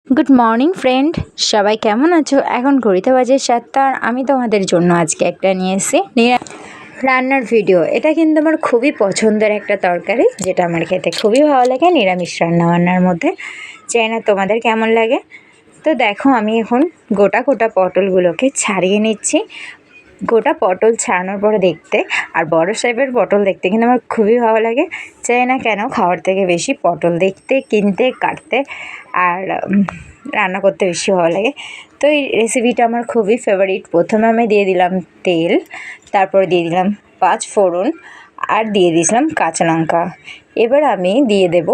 Good morning friend, সবাই কেমন আছো? এখন ঘড়িতে বাজে 7টা আর আমি তোমাদের জন্য আজকে একটা নিয়ে এসেছি রান্নার ভিডিও। এটা কিন্তু আমার খুবই পছন্দের একটা তরকারি, যেটা আমার খেতে খুবই ভালো লাগে নিরামিষ রান্নাবান্নার মধ্যে। চাই না তোমাদের কেমন লাগে। তো দেখো, আমি এখন গোটা গোটা পটলগুলোকে ছাড়িয়ে নিচ্ছি। গোটা পটল ছাড়ানোর পরে দেখতে আর বড় সাইজের পটল দেখতে কিন্তু আমার খুবই ভালো লাগে। চাই না কেন, খাওয়ার থেকে বেশি পটল দেখতে, কিনতে, কাটতে আর রান্না করতে বেশি ভালো লাগে। তো এই রেসিপিটা আমার খুবই ফেভারিট। প্রথমে আমি দিয়ে দিলাম তেল, তারপর দিয়ে দিলাম 5 ফোড়ন আর দিয়ে দিয়েছিলাম কাঁচা লঙ্কা। এবার আমি দিয়ে দেব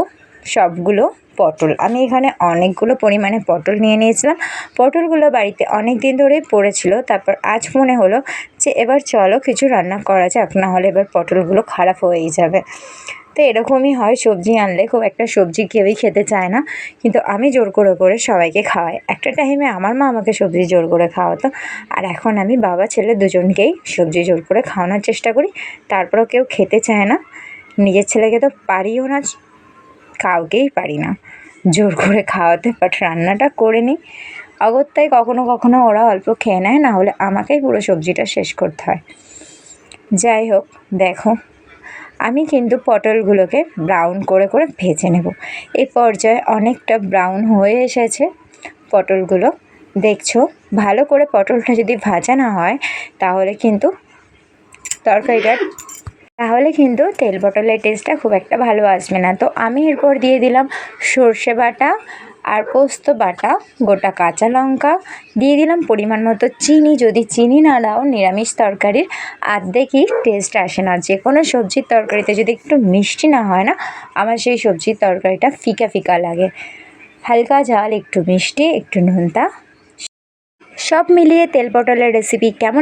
সবগুলো পটল। আমি এখানে অনেকগুলো পরিমাণে পটল নিয়ে নিয়েছিলাম। পটলগুলো বাড়িতে অনেক দিন ধরেই পড়েছিল, তারপর আজ মনে হলো যে এবার চলো কিছু রান্না করা যাক, না হলে এবার পটলগুলো খারাপ হয়েই যাবে। তো এরকমই হয়, সবজি আনলে খুব একটা সবজি কেউই খেতে চায় না, কিন্তু আমি জোর করে করে সবাইকে খাওয়াই। একটা টাইমে আমার মা আমাকে সবজি জোর করে খাওয়াতো, আর এখন আমি বাবা ছেলে দুজনকেই সবজি জোর করে খাওয়ানোর চেষ্টা করি। তারপরেও কেউ খেতে চায় না। নিজের ছেলেকে তো পারিও না, কাউকেই পারি না জোর করে খাওয়াতে, বাট রান্নাটা করে নিই। অগত্যাই কখনো কখনো ওরা অল্প খেয়ে নেয়, না হলে আমাকেই পুরো সবজিটা শেষ করতে হয়। যাই হোক, দেখো আমি কিন্তু পটলগুলোকে ব্রাউন করে করে ভেজে নেব। এই পর্যায়ে অনেকটা ব্রাউন হয়ে এসেছে পটলগুলো। দেখছো, ভালো করে পটলটা যদি ভাজা না হয় তাহলে কিন্তু তেল পটলের টেস্টটা খুব একটা ভালো আসবে না। তো আমি এরপর দিয়ে দিলাম সর্ষে বাটা আর পোস্ত বাটা, গোটা কাঁচা লঙ্কা, দিয়ে দিলাম পরিমাণ মতো চিনি। যদি চিনি না দাও নিরামিষ তরকারির আর্ধেকই টেস্ট আসে না। যে কোনো সবজির তরকারিতে যদি একটু মিষ্টি না হয় না, আমার সেই সবজির তরকারিটা ফিকা ফিকা লাগে। হালকা ঝাল, একটু মিষ্টি, একটু নোনতা, সব মিলিয়ে তেল পটলের রেসিপি কেমন